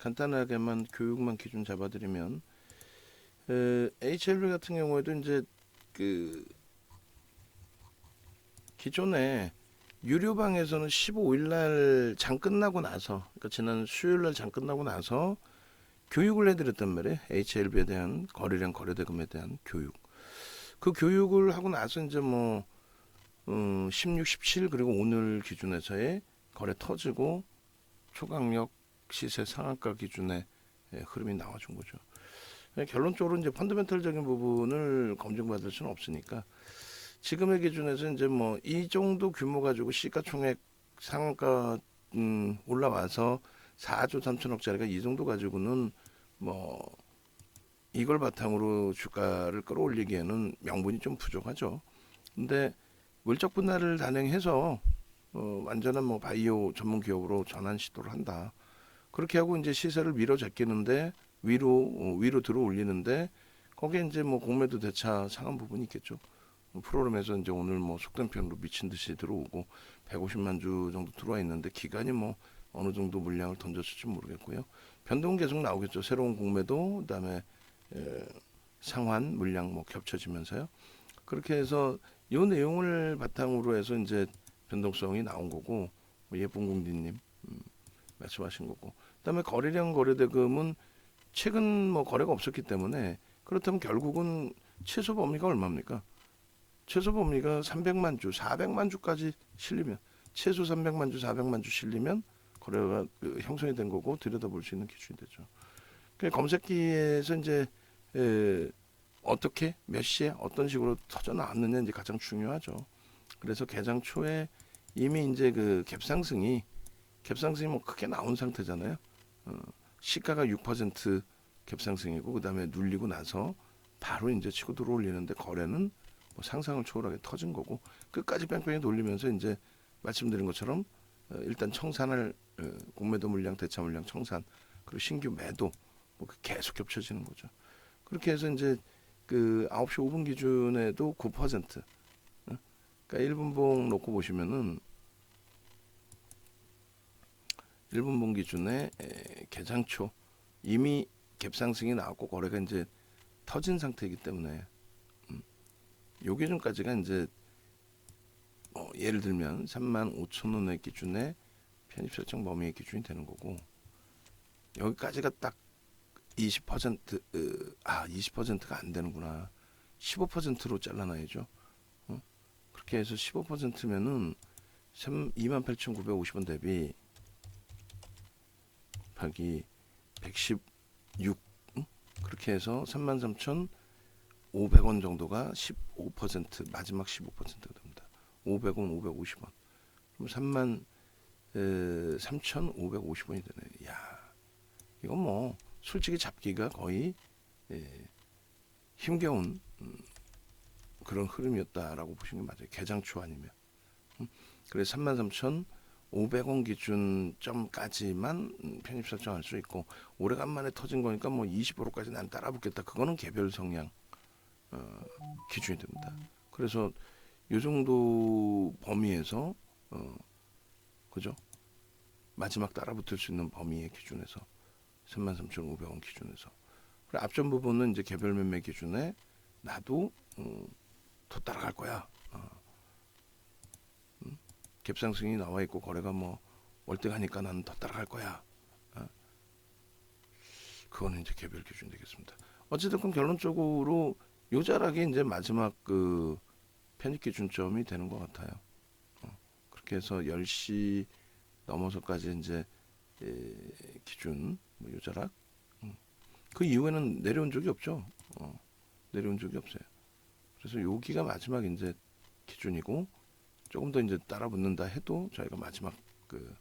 간단하게만 교육만 기준 잡아드리면 HLB 같은 경우에도 이제 그 기존에 유료방에서는 15일 날 장 끝나고 나서, 그러니까 지난 수요일 날 장 끝나고 나서 교육을 해드렸단 말이에요. HLB에 대한 거래량 거래대금에 대한 교육. 그 교육을 하고 나서 이제 뭐 16, 17 그리고 오늘 기준에서의 거래 터지고 초강력 시세 상한가 기준의 흐름이 나와준 거죠. 결론적으로 이제 펀더멘털적인 부분을 검증받을 수는 없으니까 지금의 기준에서 이제 뭐 이 정도 규모 가지고 시가총액 상한가 올라와서 4조 3천억짜리가 이 정도 가지고는 뭐 이걸 바탕으로 주가를 끌어올리기에는 명분이 좀 부족하죠. 근데 물적 분할을 단행해서 완전한 뭐 바이오 전문 기업으로 전환 시도를 한다. 그렇게 하고 이제 시세를 밀어 제끼는데 위로 들어 올리는데 거기에 이제 뭐 공매도 대차 상한 부분이 있겠죠. 프로그램에서 이제 오늘 뭐 속된 표현으로 미친 듯이 들어오고 150만 주 정도 들어와 있는데 기간이 뭐 어느 정도 물량을 던졌을지 모르겠고요. 변동은 계속 나오겠죠. 새로운 공매도 그다음에 상환 물량 뭐 겹쳐지면서요. 그렇게 해서 이 내용을 바탕으로 해서 이제 변동성이 나온 거고 뭐 예쁜 공디님 말씀하신 거고 그다음에 거래량 거래대금은 최근 뭐 거래가 없었기 때문에 그렇다면 결국은 최소 범위가 얼마입니까? 최소 범위가 300만 주, 400만 주까지 실리면 최소 300만 주, 400만 주 실리면 거래가 형성이 된 거고 들여다볼 수 있는 기준이 되죠. 검색기에서 이제 어떻게 몇 시에 어떤 식으로 터져 나왔느냐 이제 가장 중요하죠. 그래서 개장 초에 이미 이제 그 갭상승이 뭐 크게 나온 상태잖아요. 시가가 6% 갭상승이고 그다음에 눌리고 나서 바로 이제 치고 들어올리는데 거래는 뭐 상상을 초월하게 터진 거고 끝까지 뺑뺑이 돌리면서 이제 말씀드린 것처럼 일단 청산을 공매도 물량 대차 물량 청산 그리고 신규 매도 뭐 계속 겹쳐지는 거죠. 그렇게 해서 이제 그 9시 5분 기준에도 9%. 그러니까 1분봉 놓고 보시면은 1분봉 기준에 개장 초 이미 갭상승이 나왔고 거래가 이제 터진 상태이기 때문에 요 기준까지가 이제 예를 들면 35,000원의 기준에 편입 설정 범위의 기준이 되는 거고 여기까지가 딱 20% 20%가 안 되는구나. 15%로 잘라놔야죠. 그렇게 해서 15%면은 28,950원 대비 곱하기 116 그렇게 해서 33,500원 정도가 15% 마지막 15%가 됩니다. 500원, 550원. 그럼 33,550원이 되네. 야, 이건 뭐 솔직히 잡기가 거의 힘겨운 그런 흐름이었다라고 보시는 게 맞아요. 개장초 아니면. 그래서 33,500원 기준점까지만 편입 설정할 수 있고 오래간만에 터진 거니까 뭐 20%까지 난 따라 붙겠다. 그거는 개별 성향 기준이 됩니다. 그래서 이 정도 범위에서 그죠? 마지막 따라붙을 수 있는 범위의 기준에서 33,500원 기준에서 그리고 앞전 부분은 이제 개별 매매 기준에 나도 더 따라갈 거야. 갭상승이 나와 있고 거래가 뭐 월등하니까 나는 더 따라갈 거야. 그거는 이제 개별 기준 되겠습니다. 어쨌든 결론적으로 요자락이 이제 마지막 그 편입 기준점이 되는 것 같아요. 그렇게 해서 10시 넘어서까지 이제 기준 뭐 요자락 그 이후에는 내려온 적이 없죠. 내려온 적이 없어요. 그래서 여기가 마지막 이제 기준이고 조금 더 이제 따라붙는다 해도 저희가 마지막 그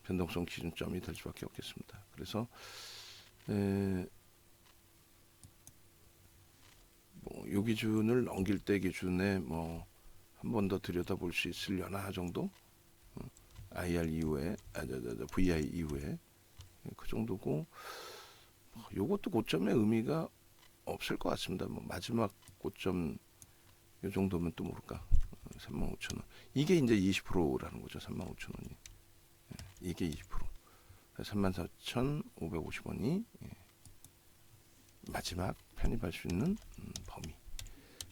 변동성 기준점이 될 수밖에 없겠습니다. 그래서 요 기준을 넘길 때 기준에 뭐 한 번 더 들여다볼 수 있으려나 정도 IR 이후에 VI 이후에 그 정도고 요것도 고점의 의미가 없을 것 같습니다. 뭐 마지막 고점 요 정도면 또 모를까 35,000원 이게 이제 20%라는 거죠. 35,000원이 이게 20% 34,550원이 마지막 편입할 수 있는 범위.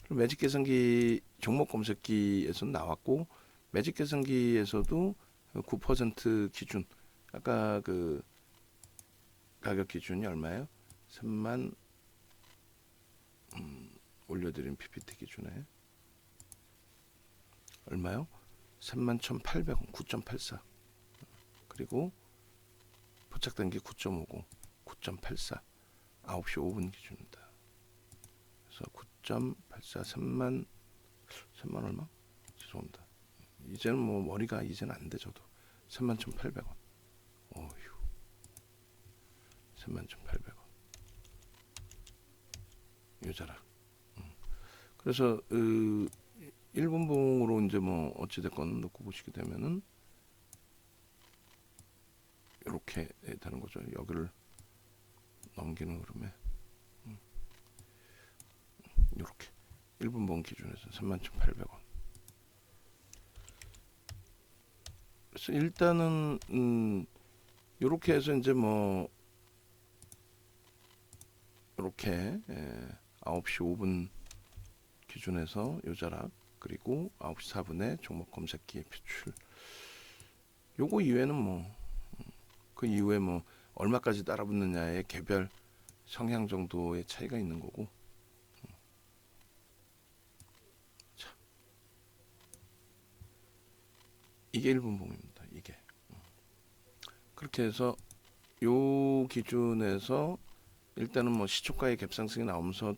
그리고 매직 계산기 종목 검색기에서 나왔고, 매직 계산기에서도 9% 기준, 아까 그 가격 기준이 얼마예요? 3만 올려드린 PPT 기준에 얼마요? 31,800원, 9.84. 그리고 포착단기 9.50, 9.84, 9시 5분 기준입니다. 그래서 9.84, 3만 얼마? 죄송합니다. 이제는 뭐 머리가 이제는 안 돼. 저도 31,800원. 어휴, 31,800원. 유자락. 그래서 1분봉으로 이제 뭐 어찌됐건 놓고 보시게 되면은 이렇게 되는 거죠. 여기를 넘기는 흐름에 이렇게 1분봉 기준에서 31,800원. 그래서 일단은 이렇게 해서 이제 뭐 이렇게 9시 5분 기준에서 요자락, 그리고 9시 4분에 종목 검색기의 표출. 요거 이외에는 뭐 그 이후에 뭐 얼마까지 따라붙느냐의 개별 성향 정도의 차이가 있는 거고. 자, 이게 1분봉입니다. 이게 그렇게 해서 요 기준에서 일단은 뭐 시초가의 갭상승이 나오면서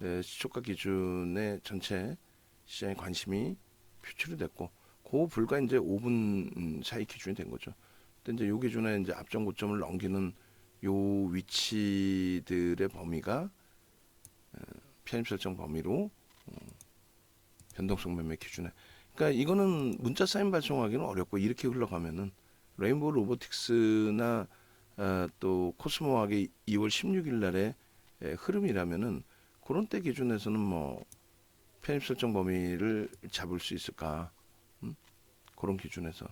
시초가 기준의 전체 시장의 관심이 표출이 됐고, 그 불과 이제 5분 사이 기준이 된 거죠. 근데 이제 요 기준에 이제 앞전 고점을 넘기는 요 위치들의 범위가 편입 설정 범위로 변동성 매매 기준에. 그러니까 이거는 문자 사인 발송하기는 어렵고, 이렇게 흘러가면은 레인보우 로보틱스나 또 코스모학의 2월 16일 날의 흐름이라면은 그런 때 기준에서는 뭐 편입 설정 범위를 잡을 수 있을까? 그런 기준에서.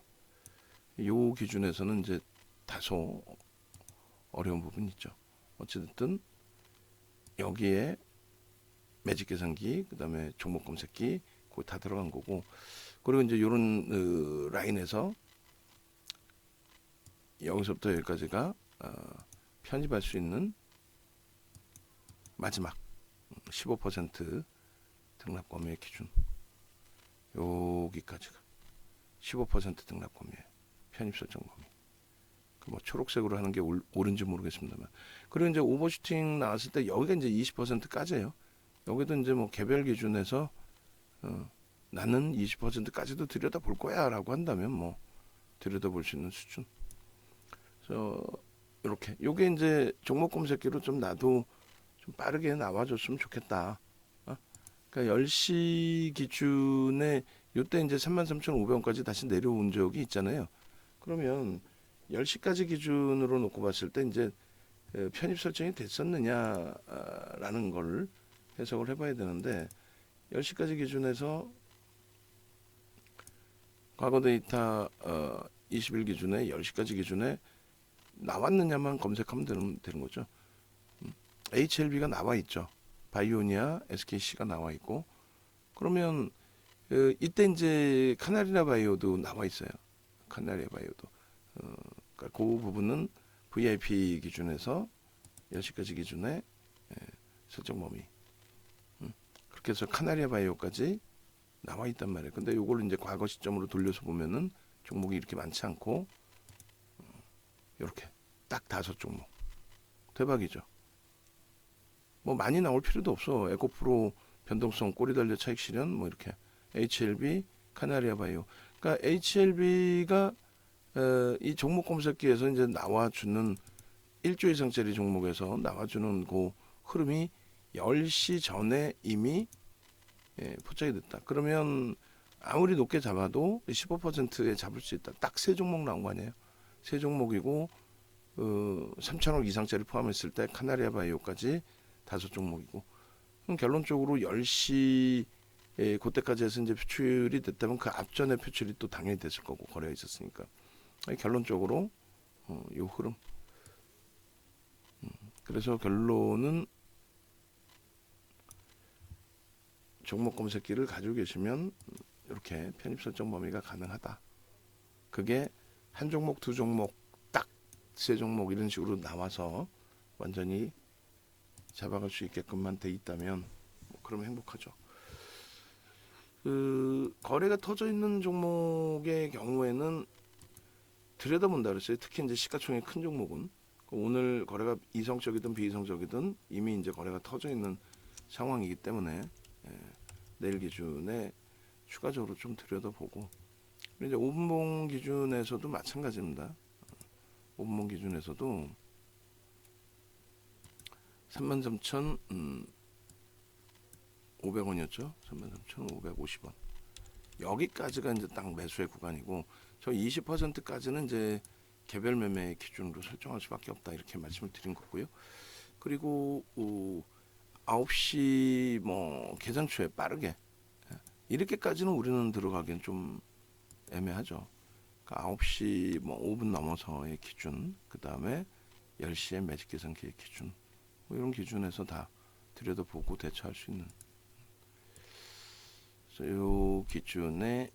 요 기준에서는 이제 다소 어려운 부분이 있죠. 어찌됐든 여기에 매직 계산기, 그 다음에 종목 검색기, 그거 다 들어간 거고, 그리고 이제 요런 라인에서 여기서부터 여기까지가 편입할 수 있는 마지막 15% 등락 범위의 기준. 여기까지가 15% 등락 범위예요. 편입 설정 범위. 뭐 초록색으로 하는 게 옳은지 모르겠습니다만. 그리고 이제 오버슈팅 나왔을 때 여기가 이제 20%까지예요. 여기도 이제 뭐 개별 기준에서 나는 20%까지도 들여다볼 거야라고 한다면 뭐 들여다볼 수 있는 수준. 그래서 이렇게 요게 이제 종목 검색기로 좀 나도 좀 빠르게 나와줬으면 좋겠다. 그러니까 10시 기준에 요때 이제 33,500원까지 다시 내려온 적이 있잖아요. 그러면 10시까지 기준으로 놓고 봤을 때 이제 편입 설정이 됐었느냐라는 걸 해석을 해봐야 되는데, 10시까지 기준에서 과거 데이터 20일 기준에 10시까지 기준에 나왔느냐만 검색하면 되는 거죠. HLB가 나와 있죠. 바이오니아, SKC가 나와 있고, 그러면 이때 이제 카나리나 바이오도 나와 있어요. 카나리아 바이오도. 그러니까 그 부분은 VIP 기준에서 10시까지 기준에 설정 범위. 그렇게 해서 카나리아 바이오까지 나와 있단 말이에요. 근데 이걸 이제 과거 시점으로 돌려서 보면은 종목이 이렇게 많지 않고, 이렇게 딱 5종목. 대박이죠. 뭐 많이 나올 필요도 없어. 에코프로, 변동성, 꼬리 달려 차익 실현, 뭐 이렇게 HLB, 카나리아 바이오. 그러니까 HLB가 이 종목 검색기에서 이제 나와주는 1조 이상짜리 종목에서 나와주는 그 흐름이 10시 전에 이미 포착이 됐다. 그러면 아무리 높게 잡아도 15%에 잡을 수 있다. 딱 3종목 나온 거 아니에요? 3종목이고 3천억 이상짜리 포함했을 때 카나리아 바이오까지 5종목이고, 그럼 결론적으로 10시 그때까지 해서 이제 표출이 됐다면 그 앞전에 표출이 또 당연히 됐을 거고, 거래가 있었으니까. 결론적으로 요 흐름. 그래서 결론은 종목 검색기를 가지고 계시면 이렇게 편입 설정 범위가 가능하다. 그게 한 종목, 두 종목, 딱 세 종목 이런 식으로 나와서 완전히 잡아갈 수 있게끔만 돼 있다면 그러면 행복하죠. 그 거래가 터져 있는 종목의 경우에는 들여다본다 그랬어요. 특히 이제 시가총액 큰 종목은 오늘 거래가 이성적이든 비이성적이든 이미 이제 거래가 터져 있는 상황이기 때문에 내일 기준에 추가적으로 좀 들여다보고, 이제 5분봉 기준에서도 마찬가지입니다. 5분봉 기준에서도 33,500원이었죠. 33,550원. 여기까지가 이제 딱 매수의 구간이고, 저 20%까지는 이제 개별 매매 기준으로 설정할 수밖에 없다, 이렇게 말씀을 드린 거고요. 그리고 9시 뭐 계산 초에 빠르게 이렇게까지는 우리는 들어가기엔 좀 애매하죠. 그러니까 9시 뭐 5분 넘어서의 기준, 그 다음에 10시에 매직 계산기의 기준, 뭐 이런 기준에서 다 들여다보고 대처할 수 있는. 그래서 이 기준에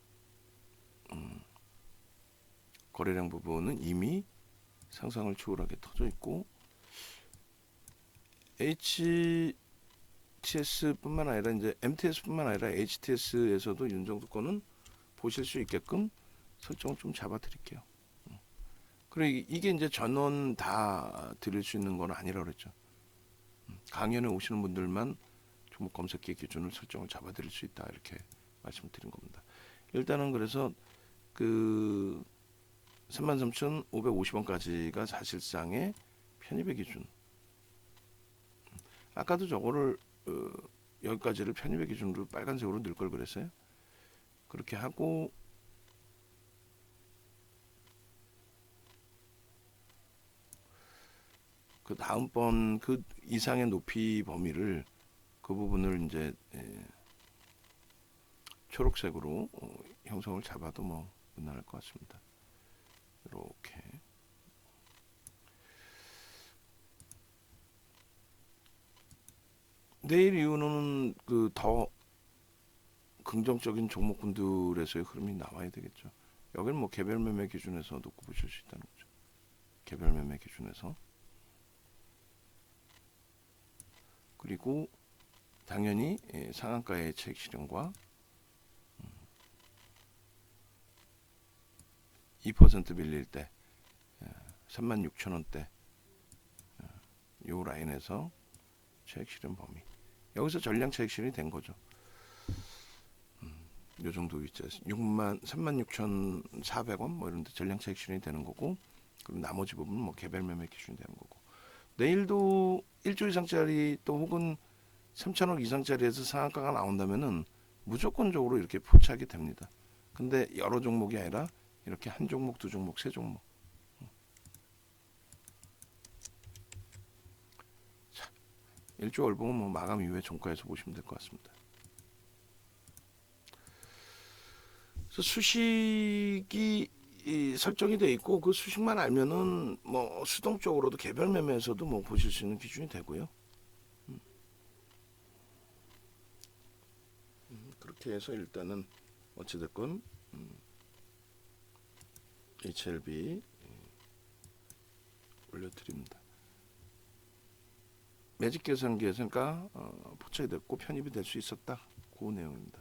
거래량 부분은 이미 상상을 초월하게 터져 있고, HTS뿐만 아니라 이제 MTS뿐만 아니라 HTS에서도 이 정도 거는 보실 수 있게끔 설정을 좀 잡아드릴게요. 그리고 이게 이제 전원 다 드릴 수 있는 건 아니라 그랬죠. 강연에 오시는 분들만 종목 검색기 기준을 설정을 잡아드릴 수 있다, 이렇게 말씀을 드린 겁니다. 일단은 그래서 그 33,550원까지가 사실상의 편입의 기준. 아까도 저거를 여기까지를 편입의 기준으로 빨간색으로 넣을 걸 그랬어요. 그렇게 하고 그 다음번 그 이상의 높이 범위를, 그 부분을 이제 초록색으로 형성을 잡아도 뭐 무난할 것 같습니다. 이렇게 내일 이후는 그 더 긍정적인 종목군들에서의 흐름이 나와야 되겠죠. 여기는 뭐 개별 매매 기준에서 놓고 보실 수 있다는 거죠. 개별 매매 기준에서. 그리고 당연히 상한가의 차익 실현과 2% 밀릴 때 36,000원대 요 라인에서 차익 실현 범위, 여기서 전량 차익 실현이 된 거죠. 요 정도 위치에 36,400원 뭐 이런 데 전량 차익 실현이 되는 거고, 그리고 나머지 부분은 뭐 개별 매매 기준이 되는 거고, 내일도 1조 이상짜리 또 혹은 3천억 이상짜리에서 상한가가 나온다면은 무조건적으로 이렇게 포착이 됩니다. 근데 여러 종목이 아니라 이렇게 한 종목, 두 종목, 세 종목. 자, 1조 월봉은 뭐 마감 이후에 종가에서 보시면 될 것 같습니다. 그래서 수식이 설정이 돼 있고, 그 수식만 알면은 뭐 수동적으로도 개별 매매에서도 뭐 보실 수 있는 기준이 되고요. 그렇게 해서 일단은 어찌됐건 HLB 올려드립니다. 매직 계산기에서니까 포착이 됐고 편입이 될 수 있었다, 그 내용입니다.